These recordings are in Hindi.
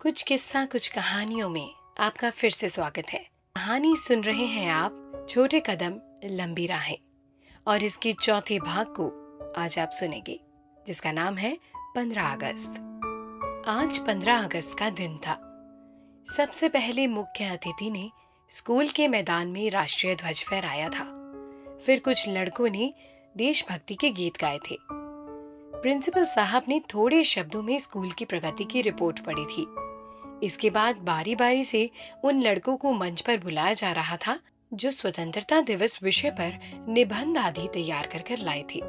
कुछ किस्सा कुछ कहानियों में आपका फिर से स्वागत है। कहानी सुन रहे हैं आप छोटे कदम लंबी राहें, और इसकी चौथे भाग को आज आप सुनेंगे, जिसका नाम है 15 अगस्त। आज 15 अगस्त का दिन था। सबसे पहले मुख्य अतिथि ने स्कूल के मैदान में राष्ट्रीय ध्वज फहराया था। फिर कुछ लड़कों ने देशभक्ति के गीत गाए थे। प्रिंसिपल साहब ने थोड़े शब्दों में स्कूल की प्रगति की रिपोर्ट पढ़ी थी। इसके बाद बारी बारी से उन लड़कों को मंच पर बुलाया जा रहा था जो स्वतंत्रता दिवस विषय पर निबंध आदि तैयार कर कर लाए थे।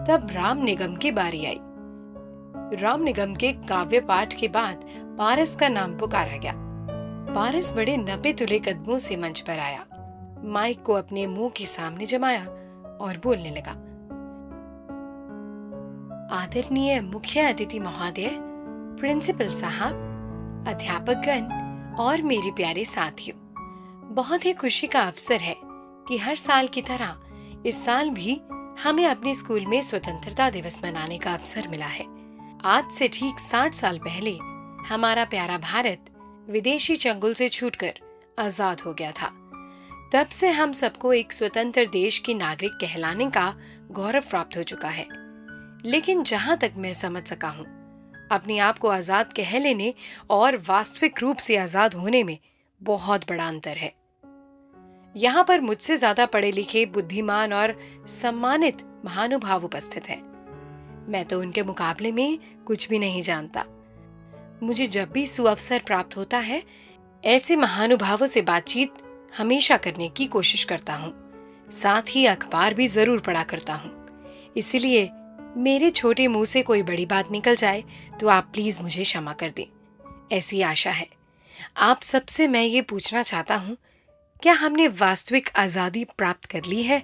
तब राम निगम की बारी आई। राम निगम के काव्य पाठ के बाद पारस का नाम पुकारा गया। पारस बड़े नब्बे तुले कदमों से मंच पर आया, माइक को अपने मुंह के सामने जमाया और बोलने लगा। आदरणीय मुख्य अतिथि महोदय, प्रिंसिपल साहब, अध्यापकगण और मेरे प्यारे साथियों, बहुत ही खुशी का अवसर है कि हर साल की तरह इस साल भी हमें अपने स्कूल में स्वतंत्रता दिवस मनाने का अवसर मिला है। आज से ठीक 60 साल पहले हमारा प्यारा भारत विदेशी चंगुल से छूटकर आजाद हो गया था। तब से हम सबको एक स्वतंत्र देश की नागरिक कहलाने का गौरव प्राप्त हो चुका है। लेकिन जहां तक मैं समझ सका हूं, अपने आप को आजाद कह लेने और वास्तविक रूप से आजाद होने में बहुत बड़ा अंतर है। यहाँ पर मुझसे ज्यादा पढ़े लिखे, बुद्धिमान और सम्मानित महानुभाव उपस्थित हैं। मैं तो उनके मुकाबले में कुछ भी नहीं जानता। मुझे जब भी सुअवसर प्राप्त होता है, ऐसे महानुभावों से बातचीत हमेशा करने की कोशिश करता हूँ। साथ ही अखबार भी जरूर पढ़ा करता हूँ। इसलिए मेरे छोटे मुंह से कोई बड़ी बात निकल जाए तो आप प्लीज मुझे क्षमा कर दें, ऐसी आशा है। आप सबसे मैं ये पूछना चाहता हूँ, क्या हमने वास्तविक आजादी प्राप्त कर ली है?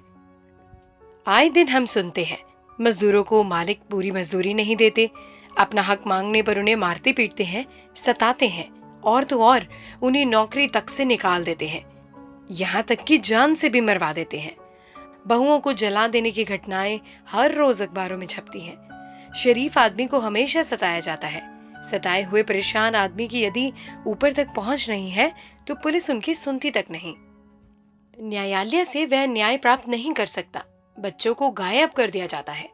आए दिन हम सुनते हैं मजदूरों को मालिक पूरी मजदूरी नहीं देते, अपना हक मांगने पर उन्हें मारते पीटते हैं, सताते हैं और तो और उन्हें नौकरी तक से निकाल देते हैं, यहाँ तक कि जान से भी मरवा देते हैं। बहुओं को जला देने की घटनाएं हर रोज अखबारों में छपती हैं। शरीफ आदमी को हमेशा सताया जाता है। सताए हुए परेशान आदमी की यदि ऊपर तक पहुंच नहीं है तो पुलिस उनकी सुनती तक नहीं। न्यायालय से वह न्याय प्राप्त नहीं कर सकता। बच्चों को गायब कर दिया जाता है।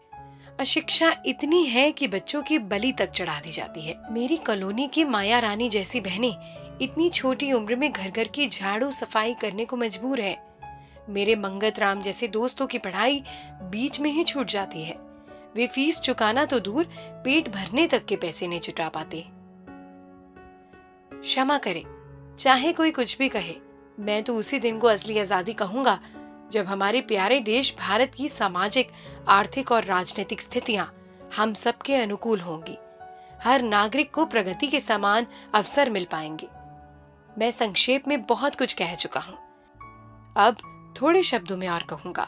अशिक्षा इतनी है कि बच्चों की बलि तक चढ़ा दी जाती है। मेरी कॉलोनी की माया रानी जैसी बहनें इतनी छोटी उम्र में घर घर की झाड़ू सफाई करने को मजबूर है। मेरे मंगत राम जैसे दोस्तों की पढ़ाई बीच में ही छूट जाती है। वे फीस चुकाना तो दूर, पेट भरने तक के पैसे नहीं जुटा पाते। क्षमा करे, चाहे कोई कुछ भी कहे, मैं तो उसी दिन को असली आजादी कहूंगा जब हमारे प्यारे देश भारत की सामाजिक, आर्थिक और राजनीतिक स्थितियां हम सबके अनुकूल होंगी। हर नागरिक को प्रगति के समान अवसर मिल पाएंगे। मैं संक्षेप में बहुत कुछ कह चुका हूं, अब थोड़े शब्दों में और कहूंगा।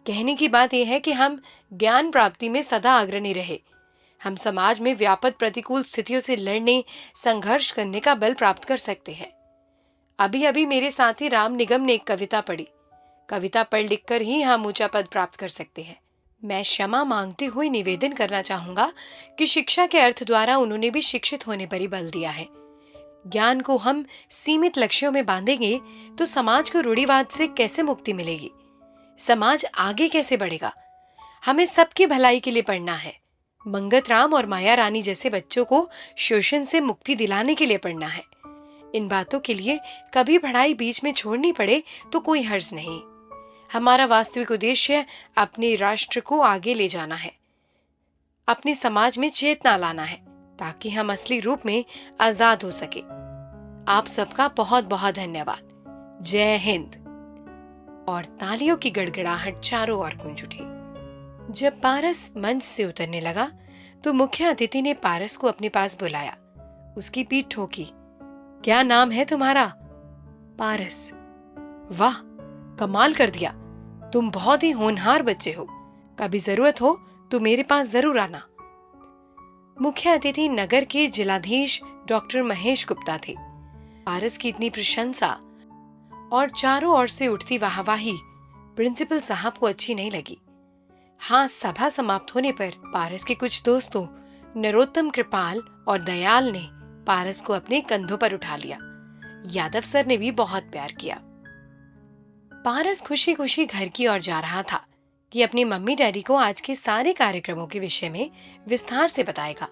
कहने की बात यह है कि हम ज्ञान प्राप्ति में सदा अग्रणी रहे। हम समाज में व्यापक प्रतिकूल स्थितियों से लड़ने, संघर्ष करने का बल प्राप्त कर सकते हैं। अभी अभी मेरे साथी राम निगम ने एक कविता पढ़ी। कविता पढ़ लिख कर ही हम ऊंचा पद प्राप्त कर सकते हैं। मैं क्षमा मांगते हुए निवेदन करना चाहूंगा कि शिक्षा के अर्थ द्वारा उन्होंने भी शिक्षित होने पर ही बल दिया है। ज्ञान को हम सीमित लक्ष्यों में बांधेंगे तो समाज को रूढ़िवाद से कैसे मुक्ति मिलेगी? समाज आगे कैसे बढ़ेगा? हमें सबकी भलाई के लिए पढ़ना है। मंगत राम और माया रानी जैसे बच्चों को शोषण से मुक्ति दिलाने के लिए पढ़ना है। इन बातों के लिए कभी पढ़ाई बीच में छोड़नी पड़े तो कोई हर्ज नहीं। हमारा वास्तविक उद्देश्य अपने राष्ट्र को आगे ले जाना है, अपने समाज में चेतना लाना है, ताकि हम असली रूप में आजाद हो सके। आप सबका बहुत बहुत धन्यवाद। जय हिंद। और तालियों की गड़गड़ाहट चारों ओर गूंज उठी। जब पारस मंच से उतरने लगा तो मुख्य अतिथि ने पारस को अपने पास बुलाया, उसकी पीठ ठोकी। क्या नाम है तुम्हारा? पारस। वाह, कमाल कर दिया। तुम बहुत ही होनहार बच्चे हो। कभी जरूरत हो तो मेरे पास जरूर आना। मुख्य अतिथि नगर के जिलाधीश डॉक्टर महेश गुप्ता थे। पारस की इतनी प्रशंसा और चारों ओर से उठती वाहवाही प्रिंसिपल साहब को अच्छी नहीं लगी। हाँ, सभा समाप्त होने पर पारस के कुछ दोस्तों नरोत्तम कृपाल और दयाल ने पारस को अपने कंधों पर उठा लिया। यादव सर ने भी बहुत प्यार किया। पारस खुशी खुशी घर की ओर जा रहा था कि अपनी मम्मी डैडी को आज के सारे कार्यक्रमों के विषय में विस्तार से बताएगा,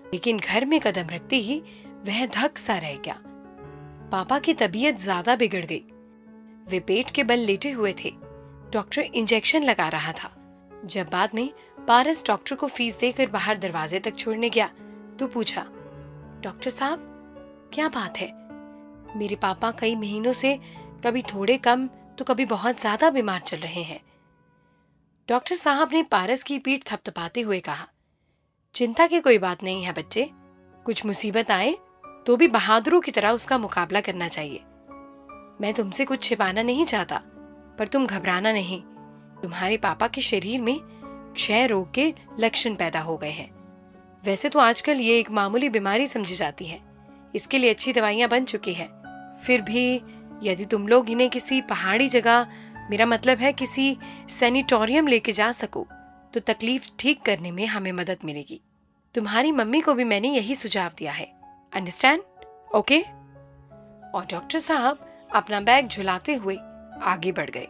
लेकिन घर में कदम रखते ही वह धक सा रह गया। पापा की तबीयत ज्यादा बिगड़ गई। वे पेट के बल लेटे हुए थे। डॉक्टर इंजेक्शन लगा रहा था। जब बाद में पारस डॉक्टर को फीस देकर बाहर दरवाजे तक छोड़ने गया तो पूछा, डॉक्टर साहब क्या बात है? मेरे पापा कई महीनों से कभी थोड़े कम तो कभी बहुत ज्यादा बीमार चल रहे हैं। डॉक्टर साहब ने पारस की पीठ थपथपाते हुए कहा, चिंता की कोई बात नहीं है बच्चे। कुछ मुसीबत आए तो भी बहादुरों की तरह उसका मुकाबला करना चाहिए। मैं तुमसे कुछ छिपाना नहीं चाहता, पर तुम घबराना नहीं। तुम्हारे पापा के शरीर में क्षय रोग के लक्षण पैदा हो गए हैं। वैसे तो आजकल ये एक मामूली बीमारी समझी जाती है। इसके लिए अच्छी दवाइयां बन चुकी हैं। फिर भी यदि तुम लोग इन्हें किसी पहाड़ी जगह, मेरा मतलब है किसी सैनिटोरियम लेके जा सको, तो तकलीफ ठीक करने में हमें मदद मिलेगी। तुम्हारी मम्मी को भी मैंने यही सुझाव दिया है। अंडरस्टैंड? ओके? और डॉक्टर साहब अपना बैग झुलाते हुए आगे बढ़ गए।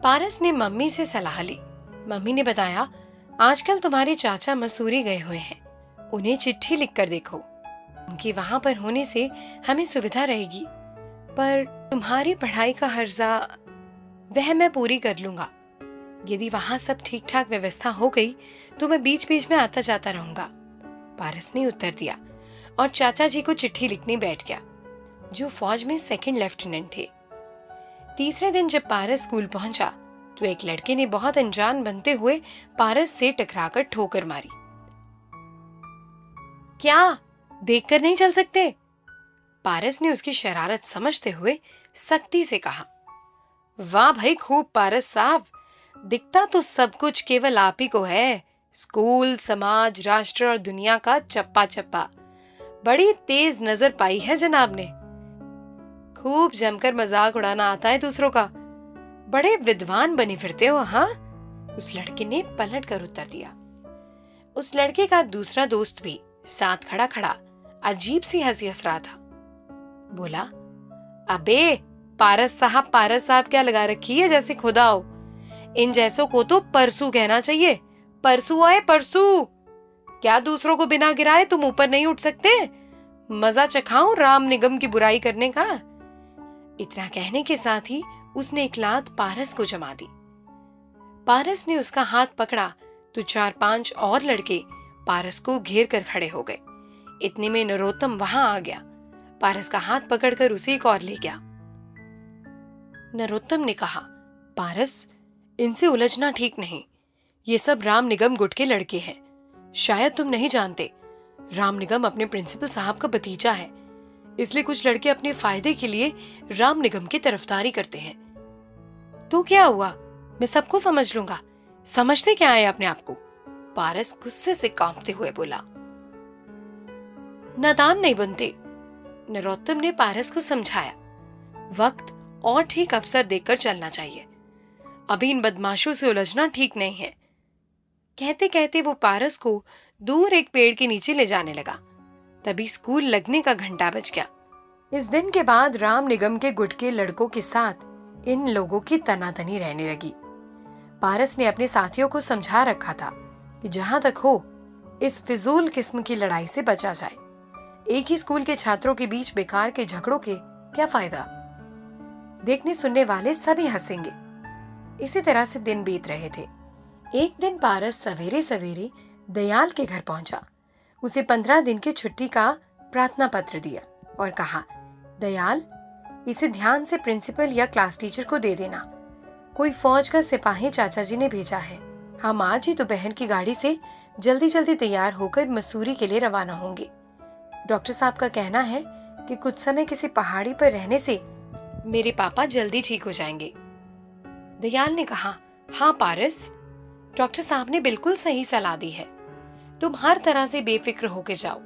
पारस ने मम्मी से सलाह ली। मम्मी ने बताया, आजकल तुम्हारे चाचा मसूरी गए हुए हैं। उन्हें चिट्ठी लिखकर देखो। उनके वहां पर होने से हमें सुविधा रहेगी, पर तुम्हारी पढ़ाई का हर्जा वह मैं पूरी कर लूंगा। यदि वहां सब ठीक ठाक व्यवस्था हो गई तो मैं बीच बीच में आता जाता रहूंगा। पारस ने उत्तर दिया और चाचा जी को चिट्ठी लिखने बैठ गया, जो फौज में सेकंड लेफ्टिनेंट थे। तीसरे दिन जब पारस स्कूल पहुंचा तो एक लड़के ने बहुत अनजान बनते हुए पारस से टकराकर ठोकर मारी। क्या देखकर नहीं चल सकते? पारस ने उसकी शरारत समझते हुए सख्ती से कहा। वाह भाई खूब पारस साहब, दिखता तो सब कुछ केवल आप ही को है। स्कूल, समाज, राष्ट्र और दुनिया का चप्पा चप्पा। बड़ी तेज नजर पाई है जनाब ने। खूब जमकर मजाक उड़ाना आता है दूसरों का। बड़े विद्वान बने फिरते हो। हाँ, उस लड़के ने पलट कर उत्तर दिया। उस लड़के का दूसरा दोस्त भी साथ खड़ा खड़ा अजीब सी हंसी हंस रहा था। बोला, अबे पारस साहब क्या लगा रखी है जैसे खुदा हो। इन जैसों को तो परसू कहना चाहिए। परसू आए परसू। क्या दूसरों को बिना गिराए तुम ऊपर नहीं उठ सकते? मजा चखाऊं राम निगम की बुराई करने का। इतना कहने के साथ ही उसने एक लात पारस को जमा दी। पारस ने उसका हाथ पकड़ा तो 4-5 और लड़के पारस को घेर कर खड़े हो गए। इतने में नरोत्तम वहां आ गया। पारस का हाथ पकड़कर उसे एक और ले गया। नरोत्तम ने कहा, पारस इनसे उलझना ठीक नहीं। ये सब राम निगम गुट के लड़के हैं। शायद तुम नहीं जानते, राम निगम अपने प्रिंसिपल साहब का भतीजा है। इसलिए कुछ लड़के अपने फायदे के लिए राम निगम की तरफदारी करते हैं। तो क्या हुआ, मैं सबको समझ लूंगा। समझते क्या है अपने आप को? पारस गुस्से से कांपते हुए बोला। नादान नहीं बनते, नरोत्तम ने पारस को समझाया। वक्त और ठीक अवसर देखकर चलना चाहिए। अभी इन बदमाशों से उलझना ठीक नहीं है। कहते कहते वो पारस को दूर एक पेड़ के नीचे ले जाने लगा। तभी स्कूल लगने का घंटा बज गया। इस दिन के बाद राम निगम के गुट के लड़कों के साथ इन लोगों की तनातनी रहने लगी। पारस ने अपने साथियों को समझा रखा था कि जहां तक हो इस फिजूल किस्म की लड़ाई से बचा जाए। एक ही स्कूल के छात्रों के बीच बेकार के झगड़ों के क्या फायदा? देखने सुनने वाले सभी हंसेंगे। इसी तरह से दिन बीत रहे थे। एक दिन पारस सवेरे सवेरे दयाल के घर पहुंचा। उसे 15 दिन की छुट्टी का प्रार्थना पत्र दिया और कहा, दयाल इसे ध्यान से प्रिंसिपल या क्लास टीचर को दे देना। कोई फौज का सिपाही चाचा जी ने भेजा है। हम आज ही दोपहर की गाड़ी से जल्दी जल्दी तैयार होकर मसूरी के लिए रवाना होंगे। डॉक्टर साहब का कहना है कि कुछ समय किसी पहाड़ी पर रहने से मेरे पापा जल्दी ठीक हो जाएंगे। दयाल ने कहा, हाँ पारस, डॉक्टर साहब ने बिल्कुल सही सलाह दी है। तुम हर तरह से बेफिक्र होकर जाओ।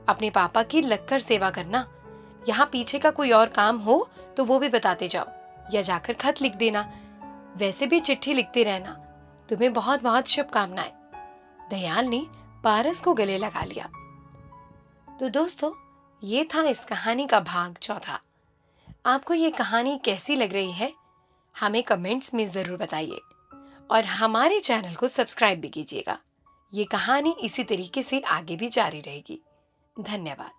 अपने पापा की लगकर सेवा करना। यहाँ पीछे का कोई और काम हो तो वो भी बताते जाओ या जाकर खत लिख देना। वैसे भी चिट्ठी लिखते रहना। तुम्हें बहुत बहुत ये था इस कहानी का भाग चौथा। आपको ये कहानी कैसी लग रही है हमें कमेंट्स में ज़रूर बताइए और हमारे चैनल को सब्सक्राइब भी कीजिएगा। ये कहानी इसी तरीके से आगे भी जारी रहेगी। धन्यवाद।